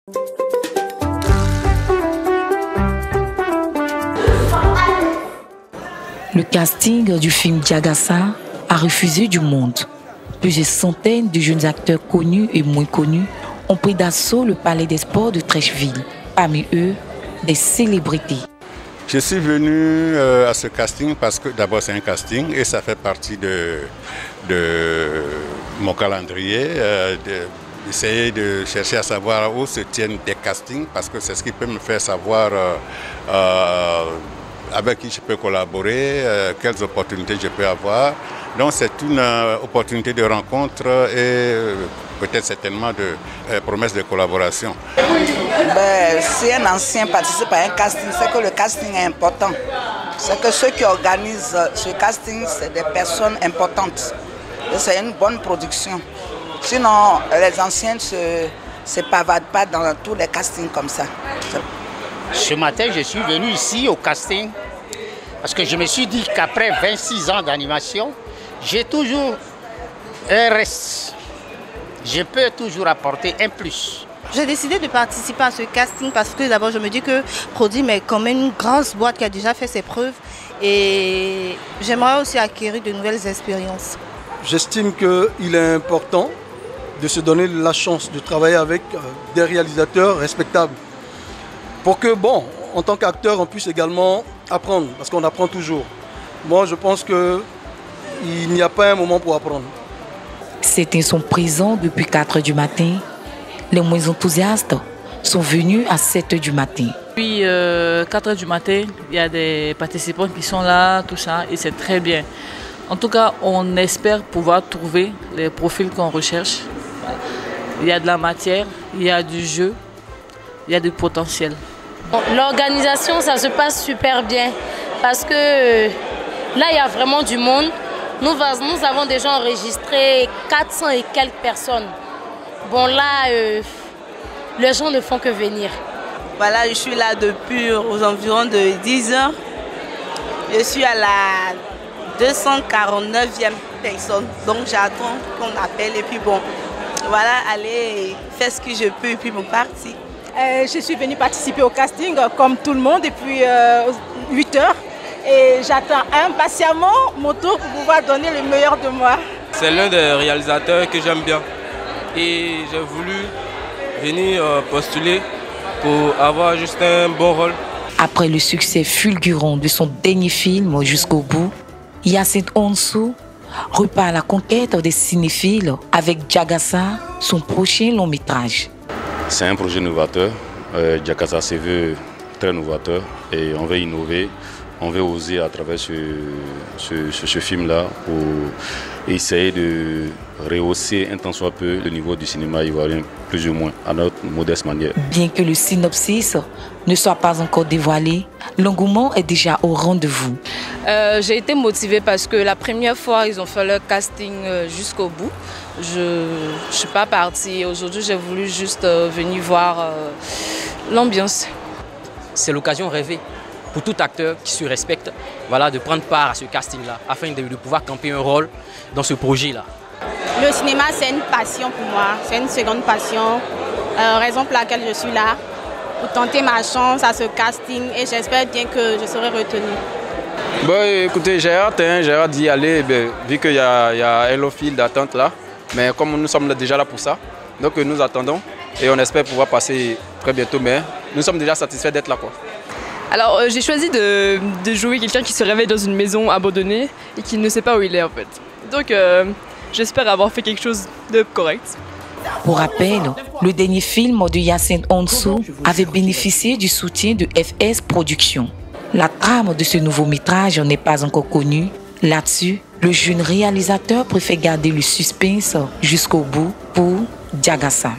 Le casting du film Diagassa a refusé du monde. Plusieurs centaines de jeunes acteurs connus et moins connus ont pris d'assaut le palais des sports de Treichville. Parmi eux, des célébrités. Je suis venu à ce casting parce que d'abord c'est un casting et ça fait partie de mon calendrier. D'essayer de chercher à savoir où se tiennent des castings parce que c'est ce qui peut me faire savoir avec qui je peux collaborer, quelles opportunités je peux avoir. Donc c'est une opportunité de rencontre et peut-être certainement de promesses de collaboration. Si un ancien participe à un casting, c'est que le casting est important. C'est que ceux qui organisent ce casting, c'est des personnes importantes. Et c'est une bonne production. Sinon, les anciens ne se pavadent pas dans tous les castings comme ça. Ce matin, je suis venu ici au casting parce que je me suis dit qu'après 26 ans d'animation, j'ai toujours un reste. Je peux toujours apporter un plus. J'ai décidé de participer à ce casting parce que d'abord je me dis que Prodim est quand même une grosse boîte qui a déjà fait ses preuves et j'aimerais aussi acquérir de nouvelles expériences. J'estime qu'il est important de se donner la chance de travailler avec des réalisateurs respectables pour que, bon, en tant qu'acteur, on puisse également apprendre, parce qu'on apprend toujours. Moi, je pense qu'il n'y a pas un moment pour apprendre. Certains sont présents depuis 4 h du matin. Les moins enthousiastes sont venus à 7 h du matin. Depuis 4 h du matin, il y a des participants qui sont là, tout ça, et c'est très bien. En tout cas, on espère pouvoir trouver les profils qu'on recherche. Il y a de la matière, il y a du jeu, il y a du potentiel. L'organisation, ça se passe super bien parce que là, il y a vraiment du monde. Nous avons déjà enregistré 400 et quelques personnes. Bon, là, les gens ne font que venir. Voilà, je suis là depuis aux environs de 10 heures. Je suis à la 249e personne. Donc, j'attends qu'on appelle et puis bon, voilà, aller faire ce que je peux et puis bon, partir. Je suis venue participer au casting comme tout le monde depuis 8 heures. Et j'attends impatiemment mon tour pour pouvoir donner le meilleur de moi. C'est l'un des réalisateurs que j'aime bien. Et j'ai voulu venir postuler pour avoir juste un bon rôle. Après le succès fulgurant de son dernier film Jusqu'au bout, Hyacinthe Onsou repart à la conquête des cinéphiles avec Diagassa, son prochain long métrage. C'est un projet novateur. Diagassa se veut très novateur et on veut innover. On veut oser à travers ce film-là pour essayer de rehausser un tant soit peu le niveau du cinéma ivoirien, plus ou moins, à notre modeste manière. Bien que le synopsis ne soit pas encore dévoilé, l'engouement est déjà au rendez-vous. J'ai été motivée parce que la première fois, ils ont fait leur casting jusqu'au bout. Je ne suis pas partie. Aujourd'hui, j'ai voulu juste venir voir l'ambiance. C'est l'occasion rêvée pour tout acteur qui se respecte, voilà, de prendre part à ce casting-là, afin de pouvoir camper un rôle dans ce projet-là. Le cinéma, c'est une passion pour moi, c'est une seconde passion, raison pour laquelle je suis là, pour tenter ma chance à ce casting et j'espère bien que je serai retenue. Bon, écoutez, j'ai hâte d'y aller, vu qu'il y a un long fil d'attente là, mais comme nous sommes déjà là pour ça, donc nous attendons et on espère pouvoir passer très bientôt, mais nous sommes déjà satisfaits d'être là, quoi. Alors j'ai choisi de jouer quelqu'un qui se réveille dans une maison abandonnée et qui ne sait pas où il est en fait. Donc j'espère avoir fait quelque chose de correct. Pour rappel, le dernier film de Hyacinthe Onsou avait bénéficié du soutien de FS Productions. La trame de ce nouveau métrage n'est pas encore connue. Là-dessus, le jeune réalisateur préfère garder le suspense jusqu'au bout pour Diagassa.